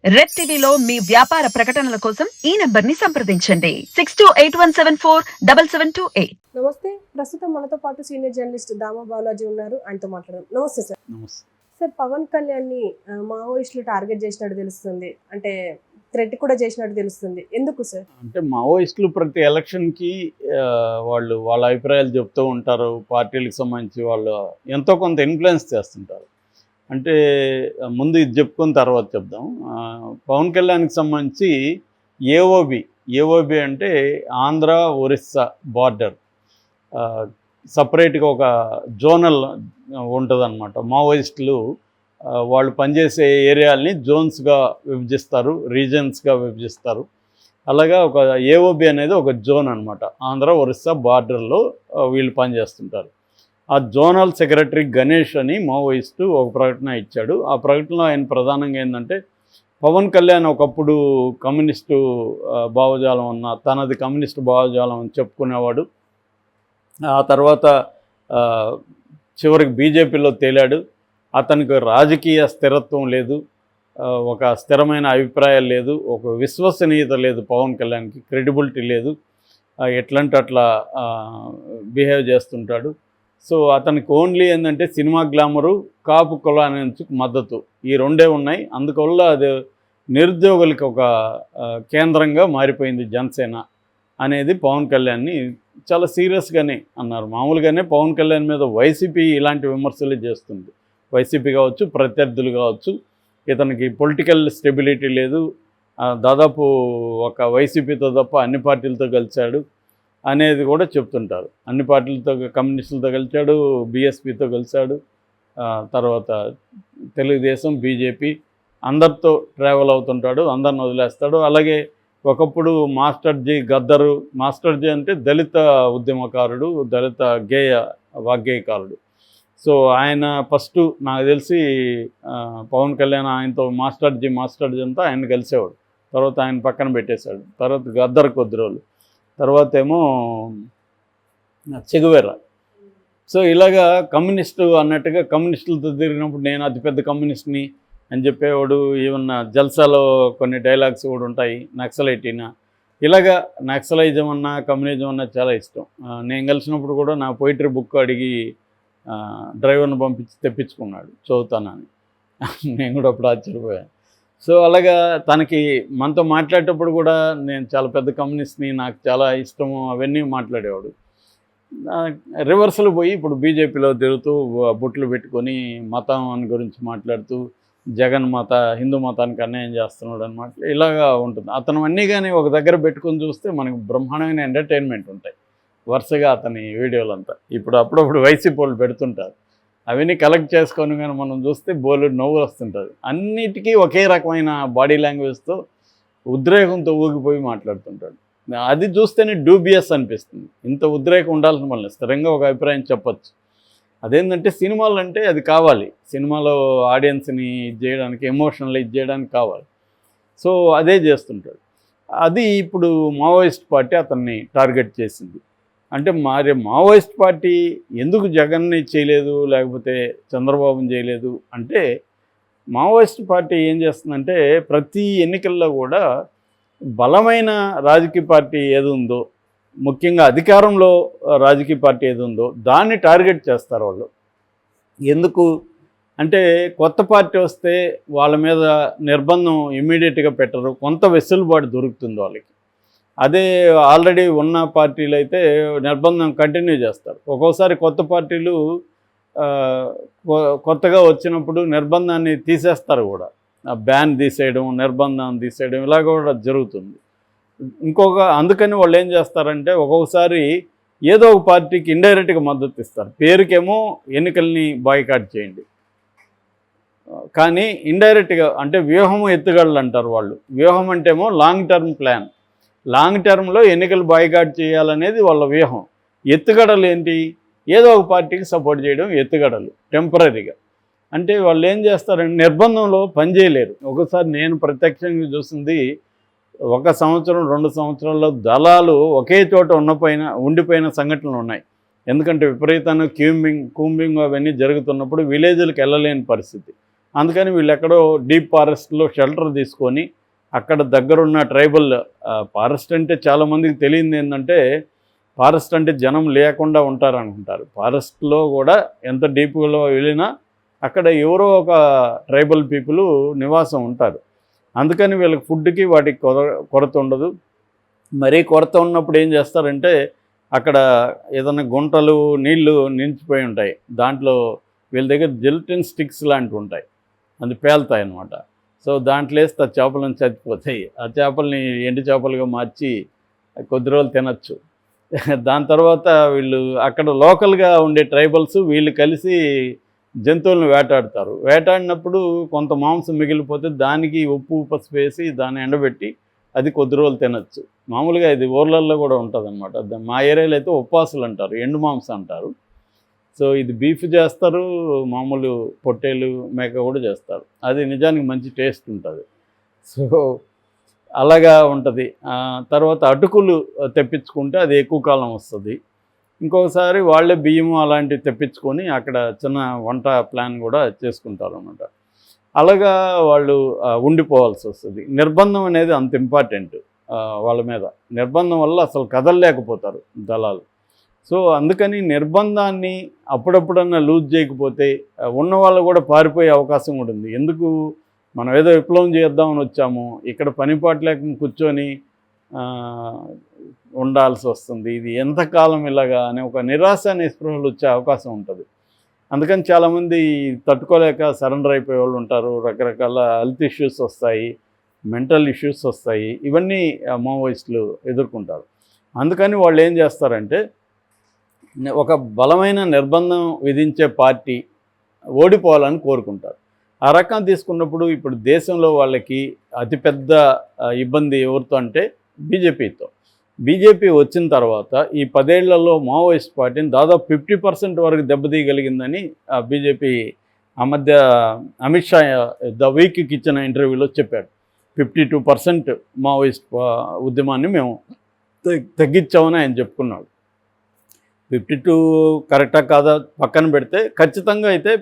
Red టీవీలో మీ వ్యాపార ప్రకటనల కోసం ఈ నెంబర్ ని సంప్రదించండి 6281747728. నమస్తే. ప్రస్తుతం మనతో పాటు సీనియర్ జర్నలిస్ట్ దామా బాలాజీ ఉన్నారు. ఆయనతో మాట్లాడదాం. నమస్తే సార్. నమస్తే. సార్, పవన్ కళ్యాణ్ని మావోయిస్టులు టార్గెట్ చేసినట్టు తెలుస్తుంది. అంటే థ్రెట్ కూడా చేసినట్టు తెలుస్తుంది. ఎందుకు సార్? అంటే మావోయిస్టులు ప్రతి ఎలక్షన్కి వాళ్ళు వాళ్ళ అభిప్రాయాలు చెప్తూ ఉంటారు. పార్టీలకు సంబంధించి వాళ్ళు ఎంతో కొంత ఇన్ఫ్లుయెన్స్ చేస్తుంటారు. అంటే ముందు ఇది చెప్పుకున్న తర్వాత చెప్దాం. పవన్ కళ్యాణ్కి సంబంధించి ఏఓబి అంటే ఆంధ్ర ఒరిస్సా బార్డర్ సపరేట్గా ఒక జోనల్ ఉంటుందన్నమాట. మావోయిస్టులు వాళ్ళు పనిచేసే ఏరియాలని జోన్స్గా విభజిస్తారు, రీజన్స్గా విభజిస్తారు. అలాగా ఒక ఏఓబి అనేది ఒక జోన్ అనమాట. ఆంధ్ర ఒరిస్సా బార్డర్లో వీళ్ళు పనిచేస్తుంటారు. ఆ జోనల్ సెక్రటరీ గణేష్ అని మావోయిస్టు ఒక ప్రకటన ఇచ్చాడు. ఆ ప్రకటనలో ఆయన ప్రధానంగా ఏంటంటే, పవన్ కళ్యాణ్ ఒకప్పుడు కమ్యూనిస్టు భావజాలం తనది కమ్యూనిస్టు భావజాలం అని చెప్పుకునేవాడు. ఆ తర్వాత చివరికి బీజేపీలో తేలాడు. అతనికి రాజకీయ స్థిరత్వం లేదు, ఒక స్థిరమైన అభిప్రాయం లేదు, ఒక విశ్వసనీయత లేదు. పవన్ కళ్యాణ్కి క్రెడిబిలిటీ లేదు. ఎట్లంటే అట్లా బిహేవ్ చేస్తుంటాడు. సో అతనికి ఓన్లీ ఏంటంటే సినిమా గ్లామరు, కాపు కులానికి మద్దతు, ఈ రెండే ఉన్నాయి. అందువల్ల అది నిరుద్యోగులకి ఒక కేంద్రంగా మారిపోయింది జనసేన అనేది పవన్ కళ్యాణ్ని చాలా సీరియస్గానే అన్నారు. మామూలుగానే పవన్ కళ్యాణ్ మీద వైసీపీ ఇలాంటి విమర్శలు చేస్తుంది. వైసీపీ కావచ్చు, ప్రత్యర్థులు కావచ్చు. ఇతనికి పొలిటికల్ స్టెబిలిటీ లేదు. దాదాపు ఒక వైసీపీతో తప్ప అన్ని పార్టీలతో కలిశాడు అనేది కూడా చెప్తుంటారు. అన్ని పార్టీలతో, కమ్యూనిస్టులతో కలిశాడు, బీఎస్పీతో కలిశాడు, తర్వాత తెలుగుదేశం, బీజేపీ అందరితో ట్రావెల్ అవుతుంటాడు, అందరిని వదిలేస్తాడు. అలాగే ఒకప్పుడు మాస్టర్జీ గద్దరు, మాస్టర్జీ అంటే దళిత ఉద్యమకారుడు, దళిత వాగ్గేయకారుడు. సో ఆయన ఫస్ట్ నాకు తెలిసి పవన్ కళ్యాణ్ ఆయనతో మాస్టర్జీ అంతా ఆయన కలిసేవాడు. తర్వాత ఆయన పక్కన పెట్టేశాడు. తర్వాత గద్దర్ కొద్ది రోజులు, తర్వాత ఏమో చెగువేరా. సో ఇలాగా కమ్యూనిస్టు అన్నట్టుగా కమ్యూనిస్టులతో తిరిగినప్పుడు నేను అతిపెద్ద కమ్యూనిస్ట్ని అని చెప్పేవాడు. ఏమన్నా జల్సాలో కొన్ని డైలాగ్స్ కూడా ఉంటాయి. నక్సలైటీనా, ఇలాగా నక్సలైజం అన్నా కమ్యూనిజం అన్నా చాలా ఇష్టం. నేను కలిసినప్పుడు కూడా నా పోయిటరీ బుక్ అడిగి డ్రైవర్ని పంపించి తెప్పించుకున్నాడు చదువుతానని. నేను కూడా అప్పుడు ఆశ్చర్యపోయాను. సో అలాగా తనకి మనతో మాట్లాడేటప్పుడు కూడా నేను చాలా పెద్ద కమ్యూనిస్ట్ని, నాకు చాలా ఇష్టము అవన్నీ మాట్లాడేవాడు. రివర్సల్ పోయి ఇప్పుడు బీజేపీలో తిరుగుతూ బొట్లు పెట్టుకొని మతం గురించి మాట్లాడుతూ జగన్ హిందూ మతానికి అన్యాయం చేస్తున్నాడు అనమాట. ఇలాగా ఉంటుంది. అతను అన్నీ కానీ ఒక దగ్గర పెట్టుకొని చూస్తే మనకు బ్రహ్మాండమైన ఎంటర్టైన్మెంట్ ఉంటాయి వరుసగా అతని వీడియోలంతా. ఇప్పుడు అప్పుడప్పుడు వైసీపీ వాళ్ళు పెడుతుంటారు. అవన్నీ కలెక్ట్ చేసుకొని కానీ మనం చూస్తే బోలెడు నవ్వు వస్తుంటుంది. అన్నిటికీ ఒకే రకమైన బాడీ లాంగ్వేజ్తో ఉద్రేకంతో ఊగిపోయి మాట్లాడుతుంటాడు. అది చూస్తేనే డూబియస్ అనిపిస్తుంది. ఇంత ఉద్రేకం ఉండాల్సిన వల్ల స్థిరంగా ఒక అభిప్రాయం చెప్పచ్చు. అదేంటంటే సినిమాలు అంటే అది కావాలి, సినిమాలో ఆడియన్స్ని ఇది చేయడానికి, ఎమోషనల్ ఇది చేయడానికి కావాలి. సో అదే చేస్తుంటాడు. అది ఇప్పుడు మావోయిస్ట్ పార్టీ అతన్ని టార్గెట్ చేసింది. అంటే మరి మావోయిస్ట్ పార్టీ ఎందుకు జగన్ని చేయలేదు, లేకపోతే చంద్రబాబుని చేయలేదు అంటే, మావోయిస్ట్ పార్టీ ఏం చేస్తుందంటే ప్రతి ఎన్నికల్లో కూడా బలమైన రాజకీయ పార్టీ ఏది ఉందో, ముఖ్యంగా అధికారంలో రాజకీయ పార్టీ ఏది ఉందో దాన్ని టార్గెట్ చేస్తారు వాళ్ళు. ఎందుకు అంటే కొత్త పార్టీ వస్తే వాళ్ళ మీద నిర్బంధం ఇమ్మీడియట్గా పెట్టరు, కొంత వెసులుబాటు దొరుకుతుంది వాళ్ళకి. అదే ఆల్రెడీ ఉన్న పార్టీలు అయితే నిర్బంధం కంటిన్యూ చేస్తారు. ఒక్కోసారి కొత్త పార్టీలు కొత్తగా వచ్చినప్పుడు నిర్బంధాన్ని తీసేస్తారు కూడా, బ్యాన్ తీసేయడం, నిర్బంధం తీసేయడం ఇలా కూడా జరుగుతుంది. అందుకని వాళ్ళు ఏం చేస్తారంటే ఒక్కొక్కసారి ఏదో ఒక పార్టీకి ఇండైరెక్ట్గా మద్దతు ఇస్తారు. పేరుకేమో ఎన్నికల్ని బాయ్కాట్ చేయండి, కానీ ఇండైరెక్ట్గా అంటే వ్యూహము ఎత్తుగడలు అంటారు వాళ్ళు. వ్యూహం అంటేమో లాంగ్ టర్మ్ ప్లాన్, లాంగ్ టర్మ్లో ఎన్నికలు బాయ్కాట్ చేయాలనేది వాళ్ళ వ్యూహం. ఎత్తుగడలు ఏంటి, ఏదో ఒక పార్టీకి సపోర్ట్ చేయడం ఎత్తుగడలు టెంపరీగా. అంటే వాళ్ళు ఏం చేస్తారంటే నిర్బంధంలో పనిచేయలేరు. ఒకసారి నేను ప్రత్యక్షంగా చూసింది, 1 సంవత్సరం 2 సంవత్సరాల్లో దళాలు ఒకే చోట ఉండిపోయిన సంఘటనలు ఉన్నాయి. ఎందుకంటే విపరీతంగా కూంబింగ్ అవన్నీ జరుగుతున్నప్పుడు విలేజ్లకు వెళ్ళలేని పరిస్థితి. అందుకని వీళ్ళు ఎక్కడో డీప్ ఫారెస్ట్లో షెల్టర్ తీసుకొని అక్కడ దగ్గరున్న ట్రైబల్ ఫారెస్ట్ అంటే చాలామందికి తెలియంది ఏంటంటే ఫారెస్ట్ అంటే జనం లేకుండా ఉంటారనుకుంటారు. ఫారెస్ట్లో కూడా ఎంత డీప్లో వెళ్ళినా అక్కడ ఎవరో ఒక ట్రైబల్ పీపుల్ నివాసం ఉంటారు. అందుకని వీళ్ళకి ఫుడ్కి వాటికి కొరత ఉండదు. మరీ కొరత ఉన్నప్పుడు ఏం చేస్తారంటే అక్కడ ఏదైనా గుంటలు నీళ్లు నిలిచిపోయి ఉంటాయి, దాంట్లో వీళ్ళ దగ్గర జెలటిన్ స్టిక్స్ లాంటివి ఉంటాయి, అది పేలుతాయి అన్నమాట. సో దాంట్లో వేస్తే ఆ చేపలను చచ్చిపోతాయి. ఆ చేపల్ని ఎండు చేపలుగా మార్చి కొద్ది రోజులు తినచ్చు. దాని తర్వాత వీళ్ళు అక్కడ లోకల్గా ఉండే ట్రైబల్స్ వీళ్ళు కలిసి జంతువులను వేటాడతారు. వేటాడినప్పుడు కొంత మాంసం మిగిలిపోతే దానికి ఉప్పు పసుపు వేసి దాన్ని ఎండబెట్టి అది కొద్ది రోజులు తినచ్చు. మామూలుగా ఇది ఊర్లల్లో కూడా ఉంటుంది అనమాట. మా ఏరియాలో అయితే ఉప్పాసులు అంటారు, ఎండు మాంసం అంటారు. సో ఇది బీఫ్ చేస్తారు, మామూలు పొట్టేలు మేక కూడా చేస్తారు. అది నిజానికి మంచి టేస్ట్ ఉంటుంది. సో అలాగా ఉంటుంది. తర్వాత అటుకులు తెప్పించుకుంటే అది ఎక్కువ కాలం వస్తుంది. ఇంకొకసారి వాళ్ళే బియ్యము అలాంటివి తెప్పించుకొని అక్కడ చిన్న వంట ప్లాన్ కూడా చేసుకుంటారు అన్నమాట. అలాగా వాళ్ళు ఉండిపోవాల్సి వస్తుంది. నిర్బంధం అనేది అంత ఇంపార్టెంట్ వాళ్ళ మీద. నిర్బంధం వల్ల అసలు కదలలేకపోతారు దళాలు. సో అందుకని నిర్బంధాన్ని అప్పుడప్పుడన్నా లూజ్ చేయకపోతే ఉన్న వాళ్ళు కూడా పారిపోయే అవకాశం కూడా ఉంది. ఎందుకు మనం ఏదో విప్లవం చేద్దామని వచ్చాము, ఇక్కడ పనిపాటు లేకుండా కూర్చొని ఉండాల్సి వస్తుంది, ఇది ఎంతకాలం ఇలాగా అనే ఒక నిరాశ నిస్పృహలు వచ్చే అవకాశం ఉంటుంది. అందుకని చాలామంది తట్టుకోలేక సరెండర్ అయిపోయే వాళ్ళు ఉంటారు. రకరకాల హెల్త్ ఇష్యూస్ వస్తాయి, మెంటల్ ఇష్యూస్ వస్తాయి. ఇవన్నీ మావోయిస్టులు ఎదుర్కొంటారు. అందుకని వాళ్ళు ఏం చేస్తారంటే ఒక బలమైన నిర్బంధం విధించే పార్టీ ఓడిపోవాలని కోరుకుంటారు. ఆ రకం తీసుకున్నప్పుడు ఇప్పుడు దేశంలో వాళ్ళకి అతిపెద్ద ఇబ్బంది ఎవరితో అంటే బీజేపీతో. బీజేపీ వచ్చిన తర్వాత ఈ 10 ఏళ్లలో మావోయిస్ట్ పార్టీని దాదాపు 50% వరకు దెబ్బతీయగలిగిందని బీజేపీ ఆ మధ్య అమిత్ షా ద వీక్కి ఇచ్చిన ఇంటర్వ్యూలో చెప్పాడు. 52% మావోయిస్ట్ ఉద్యమాన్ని మేము తగ్గించామని ఆయన చెప్పుకున్నాడు. 52 కరెక్టా కాదా పక్కన పెడితే ఖచ్చితంగా అయితే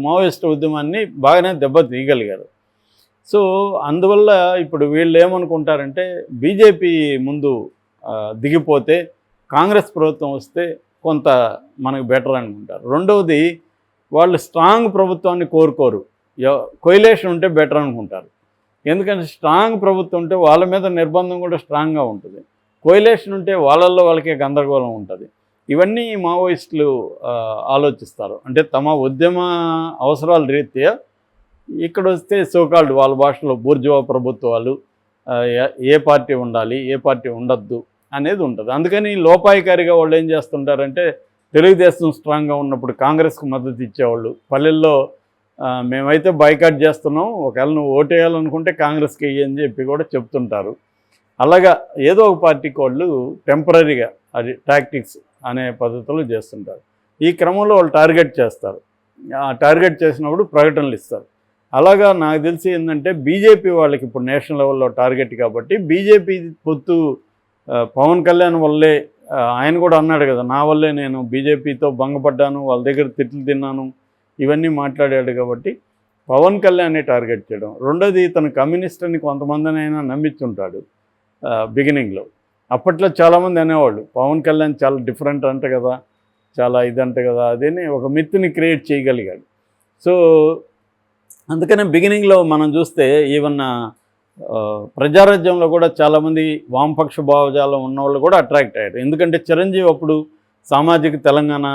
మావోయిస్ట్ ఉద్యమాన్ని బాగానే దెబ్బతీయగలిగారు. సో అందువల్ల ఇప్పుడు వీళ్ళు ఏమనుకుంటారంటే బీజేపీ ముందు దిగిపోతే కాంగ్రెస్ ప్రభుత్వం వస్తే కొంత మనకు బెటర్ అనుకుంటారు. రెండవది వాళ్ళు స్ట్రాంగ్ ప్రభుత్వాన్ని కోరుకోరు, కొయిలేషన్ ఉంటే బెటర్ అనుకుంటారు. ఎందుకంటే స్ట్రాంగ్ ప్రభుత్వం ఉంటే వాళ్ళ మీద నిర్బంధం కూడా స్ట్రాంగ్గా ఉంటుంది. కొయిలేషన్ ఉంటే వాళ్ళల్లో వాళ్ళకే గందరగోళం ఉంటుంది. ఇవన్నీ మావోయిస్టులు ఆలోచిస్తారు. అంటే తమ ఉద్యమ అవసరాల రీత్యా ఇక్కడ వస్తే సోకాల్డ్ వాళ్ళ భాషలో బూర్జువా ప్రభుత్వాలు ఏ పార్టీ ఉండాలి, ఏ పార్టీ ఉండద్దు అనేది ఉంటుంది. అందుకని లోపాయికారిగా వాళ్ళు ఏం చేస్తుంటారంటే తెలుగుదేశం స్ట్రాంగ్గా ఉన్నప్పుడు కాంగ్రెస్కు మద్దతు ఇచ్చేవాళ్ళు పల్లెల్లో మేమైతే బాయ్కాట్ చేస్తున్నాం, ఒకవేళ నువ్వు ఓటేయాలనుకుంటే కాంగ్రెస్కి వెయ్యి అని చెప్పి కూడా చెప్తుంటారు. అలాగా ఏదో ఒక పార్టీకి వాళ్ళు టెంపరీగా అది టాక్టిక్స్ అనే పద్ధతిలో చేస్తుంటారు. ఈ క్రమంలో వాళ్ళు టార్గెట్ చేస్తారు. టార్గెట్ చేసినప్పుడు ప్రకటనలు ఇస్తారు. అలాగా నాకు తెలిసి ఏంటంటే బీజేపీ వాళ్ళకి ఇప్పుడు నేషనల్ లెవెల్లో టార్గెట్ కాబట్టి బీజేపీ పొత్తు పవన్ కళ్యాణ్ వల్లే, ఆయన కూడా అన్నాడు కదా, నా వల్లే నేను బీజేపీతో భంగపడ్డాను, వాళ్ళ దగ్గర తిట్లు తిన్నాను, ఇవన్నీ మాట్లాడాడు. కాబట్టి పవన్ కళ్యాణ్ని టార్గెట్ చేయడం. రెండోది ఇతను కమ్యూనిస్ట్ అని కొంతమందినైనా నమ్మించుంటాడు బిగినింగ్లో. అప్పట్లో చాలామంది అనేవాళ్ళు పవన్ కళ్యాణ్ చాలా డిఫరెంట్ అంట కదా, చాలా ఇదంట కదా, అదేని ఒక మిత్ని క్రియేట్ చేయగలిగాడు. సో అందుకనే బిగినింగ్లో మనం చూస్తే ఈవెన్ ప్రజారాజ్యంలో కూడా చాలామంది వామపక్ష భావజాలం ఉన్నవాళ్ళు కూడా అట్రాక్ట్ అయ్యారు. ఎందుకంటే చిరంజీవి అప్పుడు సామాజిక తెలంగాణ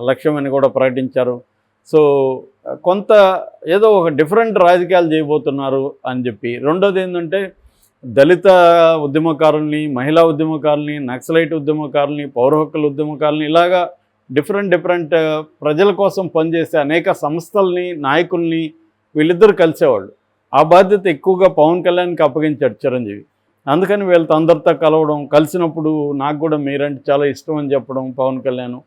లక్ష్యమని కూడా ప్రకటించారు. సో కొంత ఏదో ఒక డిఫరెంట్ రాజకీయాలు చేయబోతున్నారు అని చెప్పి. రెండోది ఏంటంటే దళిత ఉద్యమకారుల్ని, మహిళా ఉద్యమకారుల్ని, నక్సలైట్ ఉద్యమకారుల్ని, పౌర హక్కుల ఉద్యమకారుల్ని, ఇలాగా డిఫరెంట్ ప్రజల కోసం పనిచేసే అనేక సంస్థల్ని, నాయకుల్ని వీళ్ళిద్దరు కలిసేవాళ్ళు. ఆ బాధ్యత ఎక్కువగా పవన్ కళ్యాణ్కి అప్పగించాడు చిరంజీవి. అందుకని వీళ్ళతో అందరితో కలవడం, కలిసినప్పుడు నాకు కూడా మీరంటే చాలా ఇష్టం అని చెప్పడం పవన్ కళ్యాణ్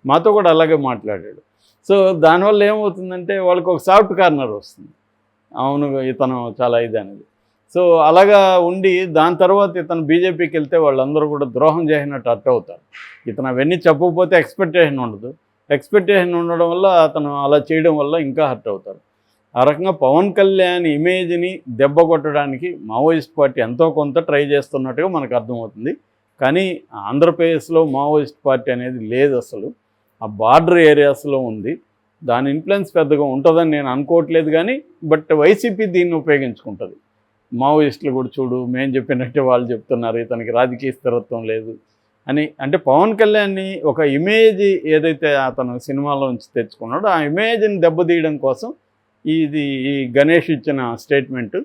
మాతో కూడా అలాగే మాట్లాడాడు. సో దానివల్ల ఏమవుతుందంటే వాళ్ళకి ఒక సాఫ్ట్ కార్నర్ వస్తుంది, అవును ఇతను చాలా ఇది అనేది. సో అలాగా ఉండి దాని తర్వాత ఇతను బీజేపీకి వెళ్తే వాళ్ళందరూ కూడా ద్రోహం చేసినట్టు అర్థం అవుతారు. ఇతను అవన్నీ చెప్పకపోతే ఎక్స్పెక్టేషన్ ఉండదు. ఎక్స్పెక్టేషన్ ఉండడం వల్ల అతను అలా చేయడం వల్ల ఇంకా హర్ట్ అవుతారు. ఆ రకంగా పవన్ కళ్యాణ్ ఇమేజ్ని దెబ్బ కొట్టడానికి మావోయిస్ట్ పార్టీ ఎంతో కొంత ట్రై చేస్తున్నట్టుగా మనకు అర్థమవుతుంది. కానీ ఆంధ్రప్రదేశ్లో మావోయిస్ట్ పార్టీ అనేది లేదు, అసలు ఆ బార్డర్ ఏరియాస్లో ఉంది. దాని ఇన్ఫ్లుయెన్స్ పెద్దగా ఉంటుందని నేను అనుకోవట్లేదు. కానీ బట్ వైసీపీ దీన్ని ఉపయోగించుకుంటుంది. మావోయిస్టులు కూడా చూడు మేము చెప్పినట్టే వాళ్ళు చెప్తున్నారు, ఇతనికి రాజకీయ స్థిరత్వం లేదు అని. అంటే పవన్ కళ్యాణ్ని ఒక ఇమేజ్ ఏదైతే అతను సినిమాలో నుంచి తెచ్చుకున్నాడో ఆ ఇమేజ్ని దెబ్బతీయడం కోసం ఈ గణేష్ ఇచ్చిన స్టేట్మెంట్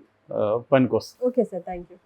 పనికొస్తుంది. Okay sir, thank you.